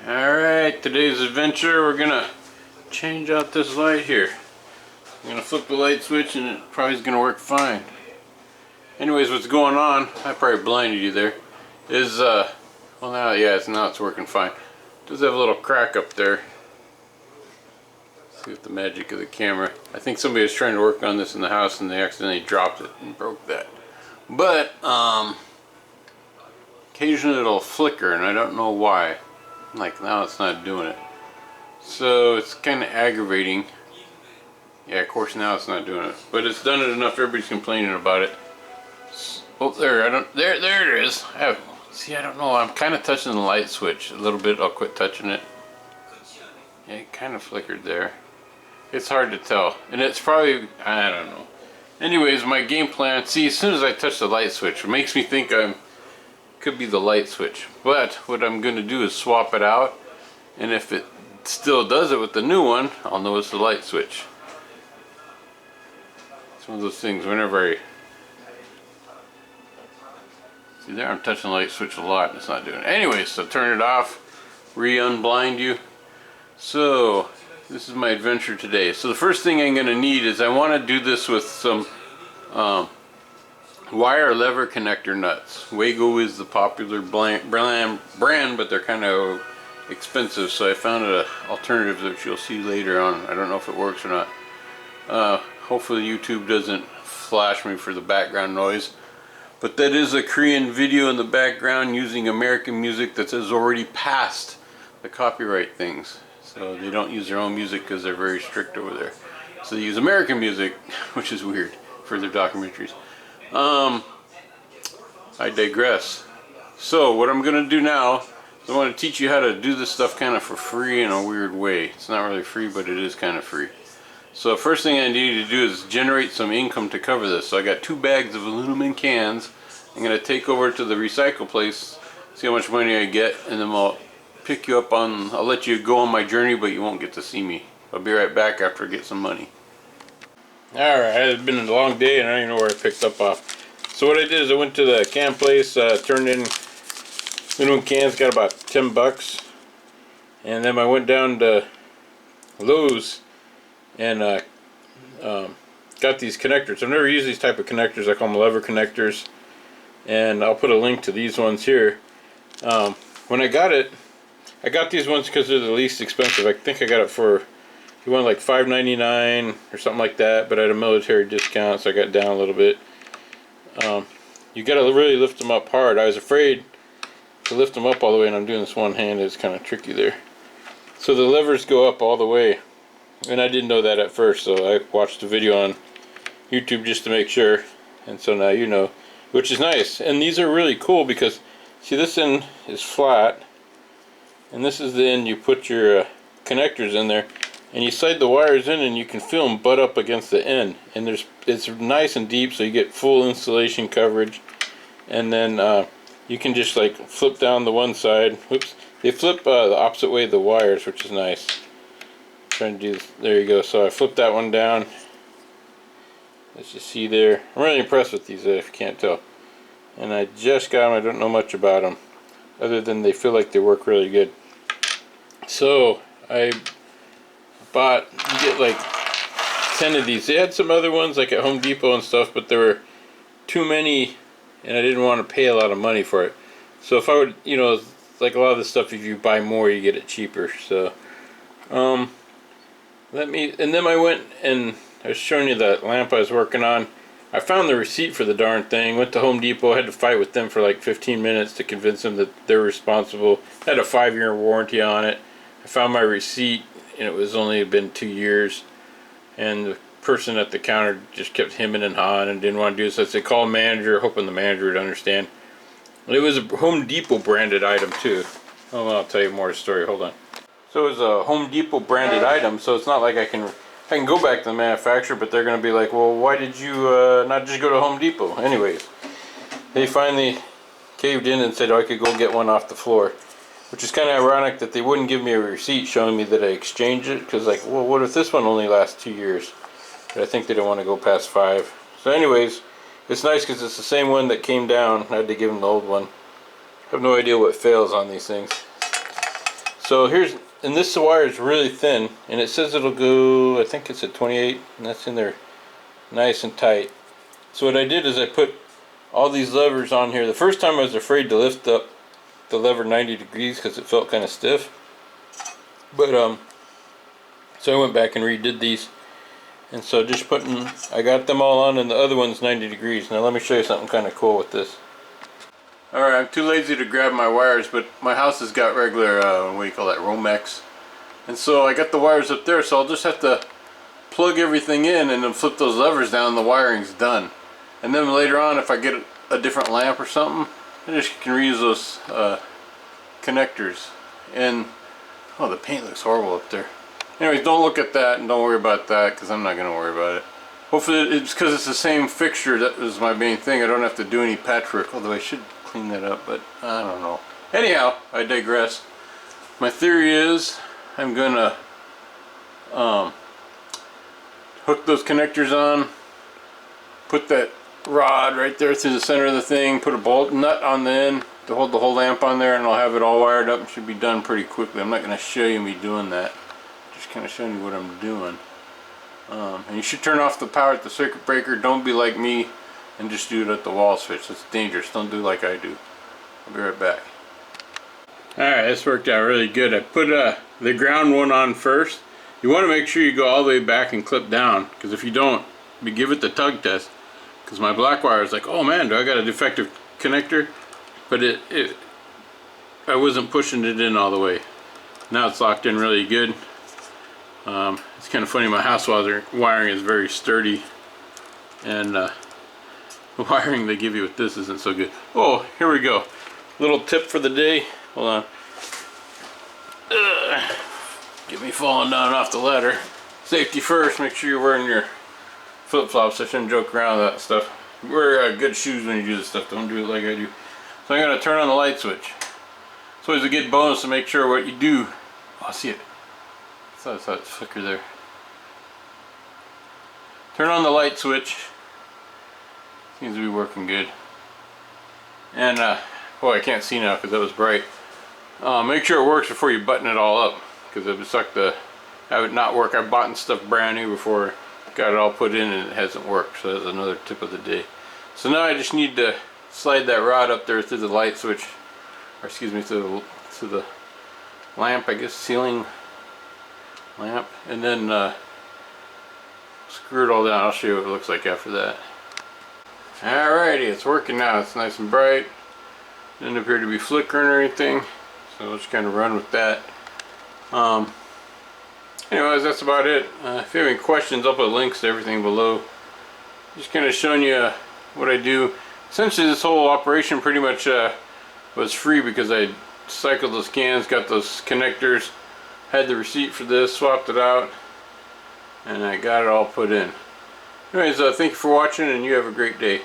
Alright, today's adventure, we're gonna change out this light here. I'm gonna flip the light switch and it probably is gonna work fine. Anyways, what's going on, I probably blinded you there, is, well now, yeah, now it's working fine. It does have a little crack up there. See with the magic of the camera. I think somebody was trying to work on this in the house and they accidentally dropped it and broke that. But, occasionally it'll flicker and I don't know why. Like now it's not doing it. So it's kind of aggravating. Yeah, of course now it's not doing it. But it's done it enough, everybody's complaining about it. Oh, there, there it is. See, I don't know, I'm kind of touching the light switch a little bit. I'll quit touching it. Yeah, it kind of flickered there. It's hard to tell. And it's probably, I don't know. Anyways, my game plan, see, as soon as I touch the light switch, it makes me think could be the light switch. But what I'm going to do is swap it out, and if it still does it with the new one, I'll know it's the light switch. It's one of those things whenever I see there, I'm touching the light switch a lot and it's not doing it. Anyway, so turn it off, re-unblind you. So this is my adventure today. So the first thing I'm going to need is I want to do this with some wire lever connector nuts. Wago is the popular brand, but they're kind of expensive, so I found an alternative that you'll see later on. I don't know if it works or not. Hopefully YouTube doesn't flash me for the background noise. But that is a Korean video in the background using American music that has already passed the copyright things. So they don't use their own music because they're very strict over there. So they use American music, which is weird for their documentaries. I digress. So what I'm going to do now is I want to teach you how to do this stuff kind of for free in a weird way. It's not really free, but it is kind of free. So first thing I need to do is generate some income to cover this. So I got 2 bags of aluminum cans. I'm going to take over to the recycle place, see how much money I get, and then I'll pick you up on, I'll let you go on my journey, but you won't get to see me. I'll be right back after I get some money. Alright, it's been a long day and I don't even know where I picked up off. So what I did is I went to the can place, turned in minimum cans, got about 10 bucks. And then I went down to Lowe's and got these connectors. I've never used these type of connectors. I call them lever connectors. And I'll put a link to these ones here. When I got it, I got these ones because they're the least expensive. I think I got it for, you want like $5.99 or something like that, but I had a military discount, so I got down a little bit. You gotta really lift them up hard. I was afraid to lift them up all the way, and I'm doing this one hand. It's kind of tricky there. So the levers go up all the way, and I didn't know that at first, so I watched the video on YouTube just to make sure, and so now you know, which is nice. And these are really cool because, see, this end is flat, and this is the end you put your connectors in there. And you slide the wires in and you can feel them butt up against the end. And it's nice and deep, so you get full insulation coverage. And then you can just like flip down the one side. Whoops. They flip the opposite way of the wires, which is nice. Trying to do this. There you go. So I flipped that one down. As you see there. I'm really impressed with these, if you can't tell. And I just got them. I don't know much about them, other than they feel like they work really good. So I bought, you get like 10 of these. They had some other ones like at Home Depot and stuff, but there were too many and I didn't want to pay a lot of money for it. So if I would, you know, like a lot of this stuff, if you buy more you get it cheaper. So and then I went and I was showing you that lamp I was working on. I found the receipt for the darn thing, went to Home Depot, had to fight with them for like 15 minutes to convince them that they're responsible. Had a 5-year warranty on it. I found my receipt and it was only been 2 years, and the person at the counter just kept hemming and hawing and didn't want to do this. So I said, call manager, hoping the manager would understand. It was a Home Depot branded item too. Oh, well, I'll tell you more of the story, hold on. So it was a Home Depot branded item, so it's not like I can go back to the manufacturer, but they're going to be like, well, why did you not just go to Home Depot? Anyways, they finally caved in and said, oh, I could go get one off the floor. Which is kind of ironic that they wouldn't give me a receipt showing me that I exchanged it, because like, well, what if this one only lasts 2 years? But I think they don't want to go past 5. So anyways, it's nice because it's the same one that came down. I had to give them the old one. I have no idea what fails on these things. So here's, and this wire is really thin, and it says it'll go, I think it's at 28, and that's in there nice and tight. So what I did is I put all these levers on here. The first time I was afraid to lift up the lever 90 degrees because it felt kind of stiff. But so I went back and redid these. And so just putting, I got them all on, and the other one's 90 degrees. Now let me show you something kind of cool with this. Alright, I'm too lazy to grab my wires, but my house has got regular, what do you call that, Romex. And so I got the wires up there, so I'll just have to plug everything in and then flip those levers down and the wiring's done. And then later on, if I get a different lamp or something, I just can reuse those connectors. And, oh, the paint looks horrible up there. Anyways, don't look at that and don't worry about that, because I'm not going to worry about it. Hopefully it's because it's the same fixture. That was my main thing. I don't have to do any patchwork, although I should clean that up, but I don't know. Anyhow, I digress. My theory is I'm going to hook those connectors on, put that rod right there through the center of the thing, put a bolt nut on the end to hold the whole lamp on there, and I'll have it all wired up and should be done pretty quickly. I'm not going to show you me doing that. Just kind of showing you what I'm doing. And you should turn off the power at the circuit breaker. Don't be like me and just do it at the wall switch. It's dangerous. Don't do like I do. I'll be right back. Alright, this worked out really good. I put the ground one on first. You want to make sure you go all the way back and clip down, because if you don't, you give it the tug test. Because my black wire is like, oh man, do I got a defective connector? But I wasn't pushing it in all the way. Now it's locked in really good. It's kind of funny, my house wiring is very sturdy, and the wiring they give you with this isn't so good. Oh, here we go. Little tip for the day. Hold on. Get me falling down off the ladder. Safety first. Make sure you're wearing your flip-flops. I shouldn't joke around with that stuff. Wear good shoes when you do this stuff. Don't do it like I do. So I'm going to turn on the light switch. It's always a good bonus to make sure what you do. Oh, I see it. I thought it flickered there. Turn on the light switch. Seems to be working good. And boy, I can't see now because that was bright. Make sure it works before you button it all up, because it would suck to have it not work. I bought stuff brand new before I got it all put in and it hasn't worked. So that's another tip of the day. So now I just need to slide that rod up there through the light switch, or excuse me, to the lamp, I guess, ceiling lamp, and then screw it all down. I'll show you what it looks like after that. Alrighty, it's working now. It's nice and bright. Doesn't appear to be flickering or anything, so let's kind of run with that. Anyways, that's about it. If you have any questions, I'll put links to everything below. Just kind of showing you what I do. Essentially, this whole operation pretty much was free because I cycled those cans, got those connectors, had the receipt for this, swapped it out, and I got it all put in. Anyways, thank you for watching, and you have a great day.